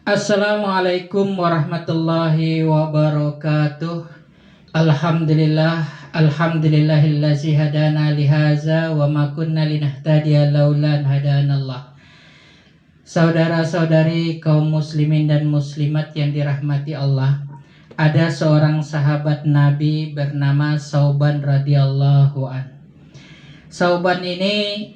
Assalamualaikum warahmatullahi wabarakatuh. Alhamdulillahillazi hadana lihaza wa ma kunna linahtadiya laula an hadanallah. Saudara-saudari kaum muslimin dan muslimat yang dirahmati Allah, ada seorang sahabat Nabi bernama Sauban radhiyallahu an. Sauban ini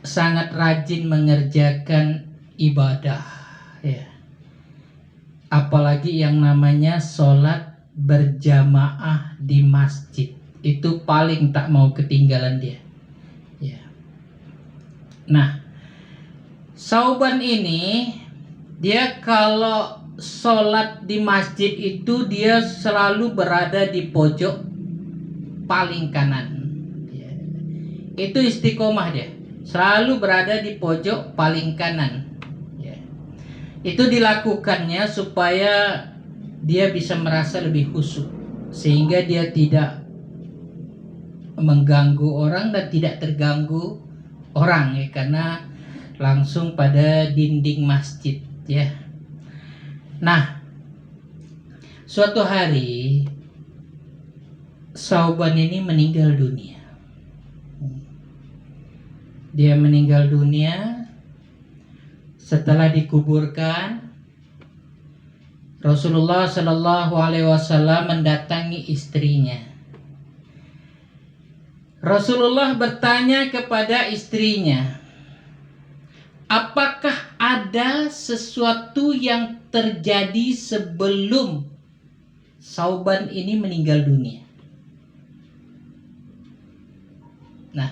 sangat rajin mengerjakan ibadah, ya. Apalagi yang namanya sholat berjamaah di masjid, itu paling tak mau ketinggalan dia, ya. Nah, Sauban ini dia kalau sholat di masjid itu dia selalu berada di pojok paling kanan, ya. Itu istiqomah, dia selalu berada di pojok paling kanan. Itu dilakukannya supaya dia bisa merasa lebih khusyuk, sehingga dia tidak mengganggu orang dan tidak terganggu orang, ya, karena langsung pada dinding masjid, ya. Nah, suatu hari Sauban ini meninggal dunia. Dia meninggal dunia. Setelah dikuburkan, Rasulullah Shallallahu Alaihi Wasallam mendatangi istrinya. Rasulullah bertanya kepada istrinya, apakah ada sesuatu yang terjadi sebelum Sauban ini meninggal dunia? Nah,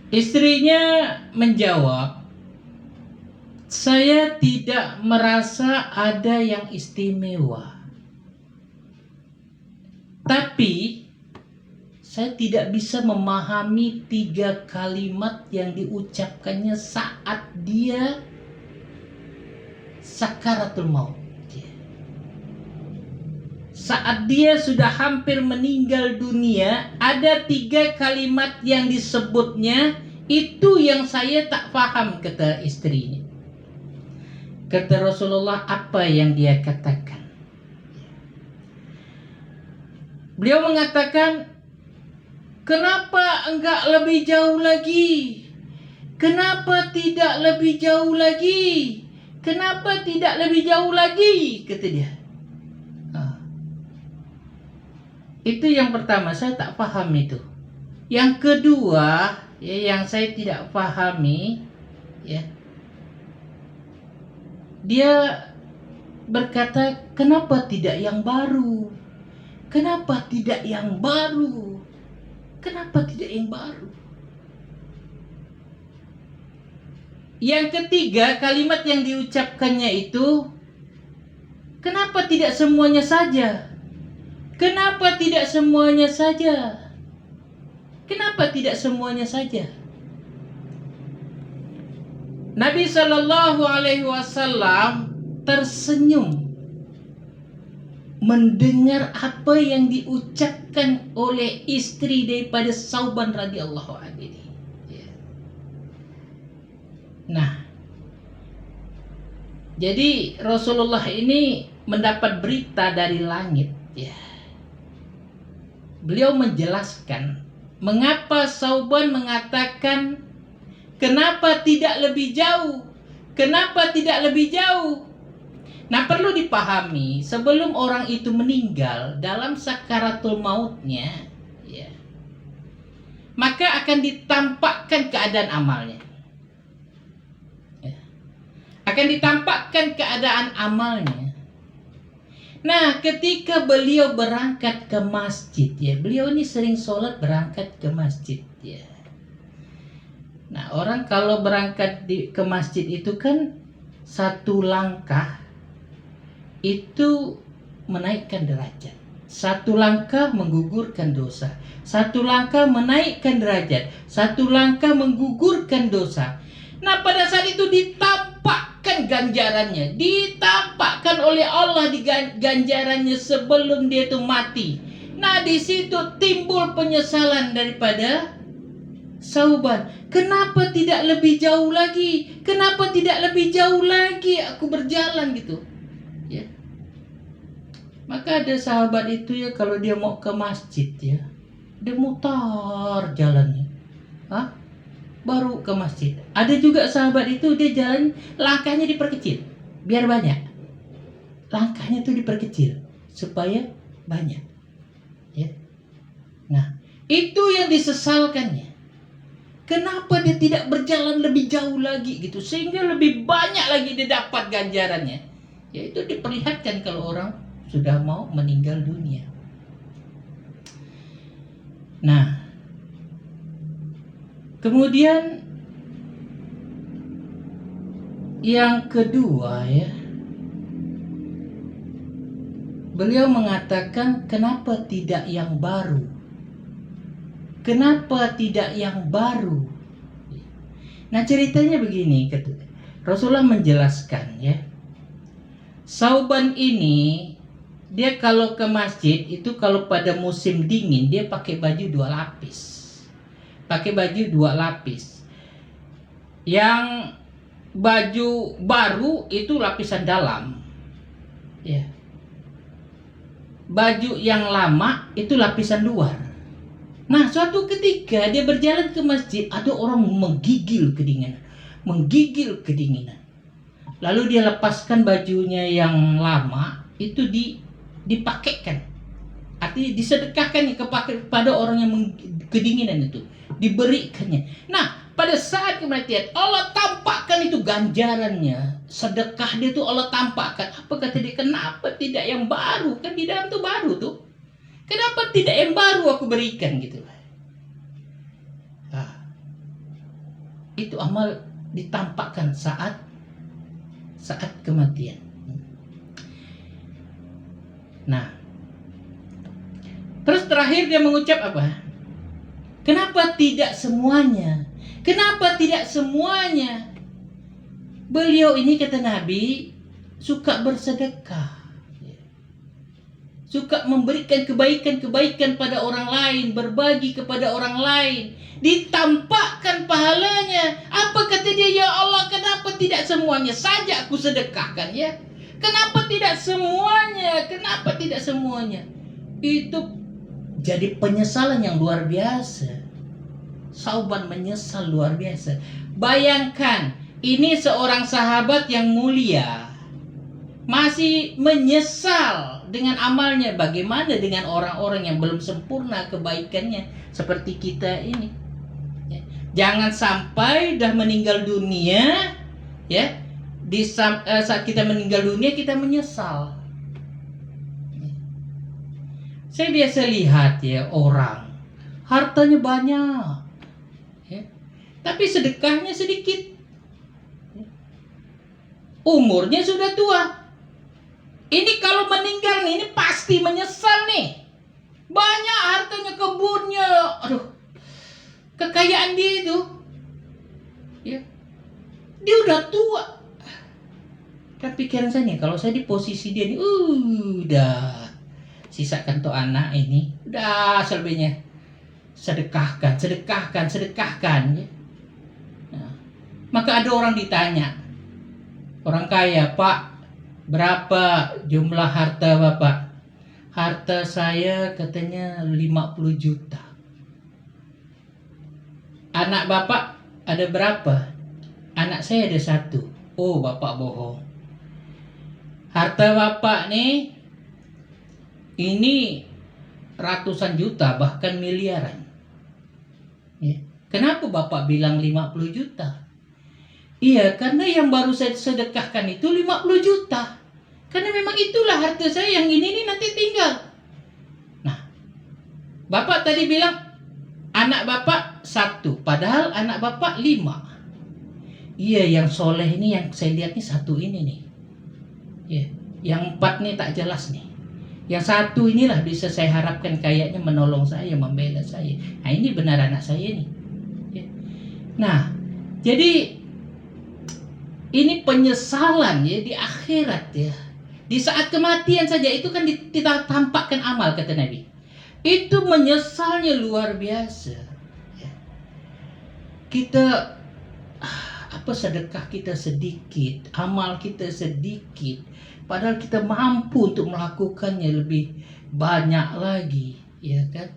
istrinya menjawab, saya tidak merasa ada yang istimewa, tapi saya tidak bisa memahami 3 kalimat yang diucapkannya saat dia sakaratul maut. Saat dia sudah hampir meninggal dunia, ada 3 kalimat yang disebutnya, itu yang saya tak paham, kata istrinya. Kata Rasulullah, apa yang dia katakan? Beliau mengatakan, kenapa enggak lebih jauh lagi? Kenapa tidak lebih jauh lagi? Kenapa tidak lebih jauh lagi? Kata dia. Itu yang pertama, saya tak paham itu. Yang kedua, ya, yang saya tidak pahami, ya, dia berkata, kenapa tidak yang baru? Kenapa tidak yang baru? Kenapa tidak yang baru? Yang ketiga, kalimat yang diucapkannya itu, kenapa tidak semuanya saja? Kenapa tidak semuanya saja? Kenapa tidak semuanya saja? Nabi Shallallahu Alaihi Wasallam tersenyum mendengar apa yang diucapkan oleh istri daripada Sauban radhiyallahu anhu. Nah, jadi Rasulullah ini mendapat berita dari langit, ya. Beliau menjelaskan mengapa Sauban mengatakan, kenapa tidak lebih jauh? Kenapa tidak lebih jauh? Nah, perlu dipahami, sebelum orang itu meninggal dalam sakaratul mautnya, ya, maka akan ditampakkan keadaan amalnya. Ya. Akan ditampakkan keadaan amalnya. Nah, ketika beliau berangkat ke masjid, ya, beliau ini sering sholat berangkat ke masjid, ya. Nah, orang kalau berangkat ke masjid itu kan satu langkah itu menaikkan derajat, satu langkah menggugurkan dosa, satu langkah menaikkan derajat, satu langkah menggugurkan dosa. Nah, pada saat itu ditampakkan ganjarannya, ditampakkan oleh Allah di ganjarannya sebelum dia itu mati. Nah, di situ timbul penyesalan daripada Sauban, kenapa tidak lebih jauh lagi? Kenapa tidak lebih jauh lagi aku berjalan gitu? Ya. Maka ada sahabat itu ya, kalau dia mau ke masjid ya, dia mutar jalannya. Hah? Baru ke masjid. Ada juga sahabat itu dia jalan, langkahnya diperkecil biar banyak. Langkahnya tuh diperkecil supaya banyak. Ya. Nah, itu yang disesalkannya. Kenapa dia tidak berjalan lebih jauh lagi gitu, sehingga lebih banyak lagi dia dapat ganjarannya. Yaitu diperlihatkan kalau orang sudah mau meninggal dunia. Nah, kemudian yang kedua ya, beliau mengatakan kenapa tidak yang baru? Kenapa tidak yang baru? Nah, ceritanya begini, Rasulullah menjelaskan ya. Sauban ini dia kalau ke masjid itu kalau pada musim dingin dia pakai baju 2 lapis. Pakai baju 2 lapis. Yang baju baru itu lapisan dalam. Ya. Baju yang lama itu lapisan luar. Nah, suatu ketika dia berjalan ke masjid, ada orang menggigil kedinginan. Lalu dia lepaskan bajunya yang lama, itu dipakaikan. Artinya disedekahkan kepada orang yang kedinginan itu, diberikannya. Nah, pada saat kematian Allah tampakkan itu ganjarannya, sedekah dia tuh Allah tampakkan. Apa kata dia? Kenapa tidak yang baru? Kan di dalam tuh baru tuh. Kenapa tidak yang baru aku berikan gitu? Nah, itu amal ditampakkan saat kematian. Nah, terus terakhir dia mengucap apa? Kenapa tidak semuanya? Kenapa tidak semuanya? Beliau ini kata Nabi suka bersedekah. Suka memberikan kebaikan-kebaikan pada orang lain, berbagi kepada orang lain, ditampakkan pahalanya. Apa kata dia? Ya Allah, kenapa tidak semuanya saja aku sedekahkan ya? Kenapa tidak semuanya? Kenapa tidak semuanya? Itu jadi penyesalan yang luar biasa. Sauban menyesal luar biasa. Bayangkan, ini seorang sahabat yang mulia masih menyesal dengan amalnya. Bagaimana dengan orang-orang yang belum sempurna kebaikannya seperti kita ini? Ya. Jangan sampai dah meninggal dunia, ya, saat kita meninggal dunia kita menyesal. Saya biasa lihat ya orang hartanya banyak, ya, tapi sedekahnya sedikit. Umurnya sudah tua. Ini kalau meninggal nih, ini pasti menyesal nih. Banyak hartanya, kebunnya, aduh, kekayaan dia itu, ya, dia udah tua. Dan pikiran saya nih, kalau saya di posisi dia nih, udah sisakan tuh anak ini, udah selebihnya sedekahkan. Ya. Nah, maka ada orang ditanya, orang kaya, Pak, berapa jumlah harta Bapak? Harta saya katanya 50 juta. Anak Bapak ada berapa? Anak saya ada 1. Oh, Bapak bohong. Harta Bapak nih, ini ratusan juta, bahkan miliaran. Ya. Kenapa Bapak bilang 50 juta? Iya, karena yang baru saya sedekahkan itu 50 juta. Karena memang itulah harta saya, yang ini nanti tinggal. Nah, Bapak tadi bilang anak Bapak 1, padahal anak Bapak 5. Iya, yang soleh ini yang saya lihat nih 1 ini nih. Ya, yang 4 nih tak jelas nih. Yang 1 inilah bisa saya harapkan kayaknya menolong saya, membela saya. Nah, ini benar anak saya nih. Ya. Nah, jadi ini penyesalan ya di akhirat ya. Di saat kematian saja itu kan kita tampakkan amal, kata Nabi. Itu menyesalnya luar biasa. Ya. kita sedekah kita sedikit, amal kita sedikit, padahal kita mampu untuk melakukannya lebih banyak lagi, ya kan?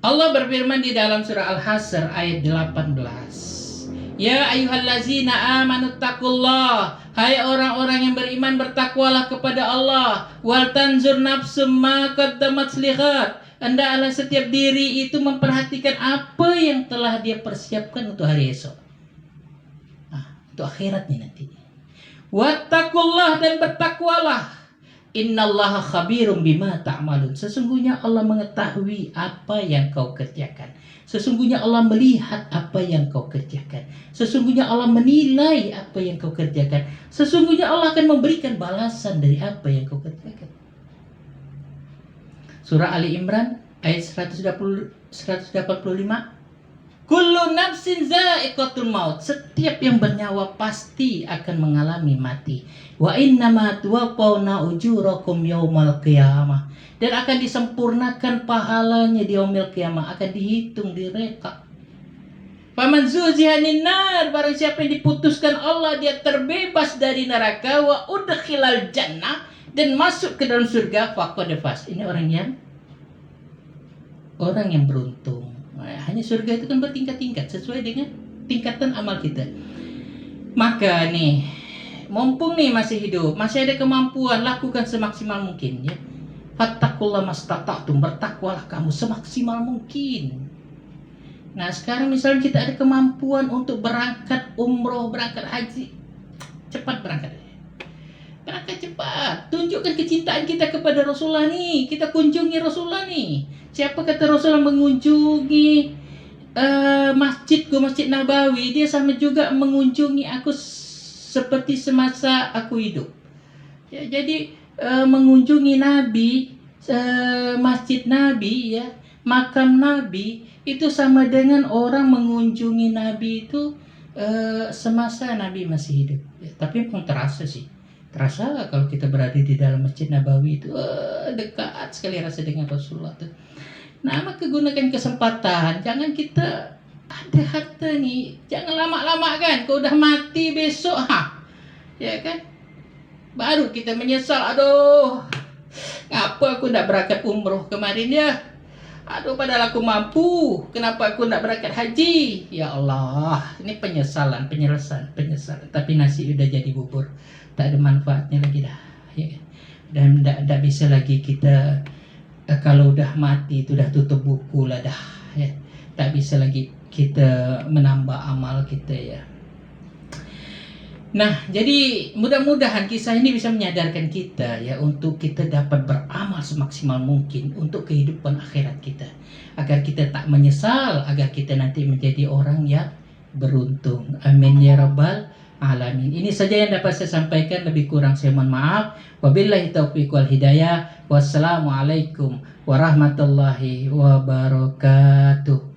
Allah berfirman di dalam surah Al-Hasr ayat 18. Ya ayyuhallazina amanu taqullah. Hai orang-orang yang beriman, bertakwalah kepada Allah. Wal tanzur nafsum ma qaddamat lighad. Hendaklah setiap diri itu memperhatikan apa yang telah dia persiapkan untuk hari esok. Untuk akhiratnya nanti. Wattaqullah, dan bertakwalah. Innallaha khabirum bima ta'malun. Sesungguhnya Allah mengetahui apa yang kau kerjakan. Sesungguhnya Allah melihat apa yang kau kerjakan. Sesungguhnya Allah menilai apa yang kau kerjakan. Sesungguhnya Allah akan memberikan balasan dari apa yang kau kerjakan. Surah Ali Imran ayat 185. Kullu nafsin za'iqatul maut. Setiap yang bernyawa pasti akan mengalami mati. Wa innama tuwaffawna ujurakum yaumal qiyamah. Dan akan disempurnakan pahalanya di yaumil qiyamah, akan dihitung, direkap. Faman zuzihanin nar, barang siapa yang diputuskan Allah, dia terbebas dari neraka, wa udkhilal jannah, dan masuk ke dalam surga, faqad faz. Ini orang yang beruntung. Hanya surga itu kan bertingkat-tingkat sesuai dengan tingkatan amal kita. Maka nih, mumpung nih masih hidup, masih ada kemampuan, lakukan semaksimal mungkin ya. Fattaqullaha mastata'tum, bertakwalah kamu semaksimal mungkin. Nah, sekarang misalnya kita ada kemampuan untuk berangkat umroh, berangkat haji, cepat berangkat. Berangkat cepat, tunjukkan kecintaan kita kepada Rasulullah nih. Kita kunjungi Rasulullah nih. Siapa kata Rasulullah mengunjungi masjidku, Masjid Nabawi, dia sama juga mengunjungi aku seperti semasa aku hidup. Ya, jadi mengunjungi Nabi, masjid Nabi, ya, makam Nabi, itu sama dengan orang mengunjungi Nabi itu semasa Nabi masih hidup. Ya, tapi memang terasa sih. Terasa kalau kita berada di dalam Masjid Nabawi itu dekat sekali rasa dengan Rasulullah tuh. Nah, maka gunakan kesempatan. Jangan kita ada harta nih, jangan lama-lama kan. Kau udah mati besok, ya kan? Baru kita menyesal. Aduh, ngapa aku nak berangkat umroh kemarin ya? Aduh, padahal aku mampu. Kenapa aku nak berangkat haji? Ya Allah, ini penyesalan. Tapi nasi udah jadi bubur. Tak ada manfaatnya lagi dah, ya. Dan tak bisa lagi kita, kalau udah mati itu dah tutup buku lah dah, ya. Tak bisa lagi kita menambah amal kita, ya. Nah, jadi mudah-mudahan kisah ini bisa menyadarkan kita, ya, untuk kita dapat beramal semaksimal mungkin untuk kehidupan akhirat kita, agar kita tak menyesal, agar kita nanti menjadi orang yang beruntung. Amin ya rabbal alamin. Ini saja yang dapat saya sampaikan, lebih kurang saya mohon maaf. Wabillahi taufiq wal hidayah. Wassalamualaikum warahmatullahi wabarakatuh.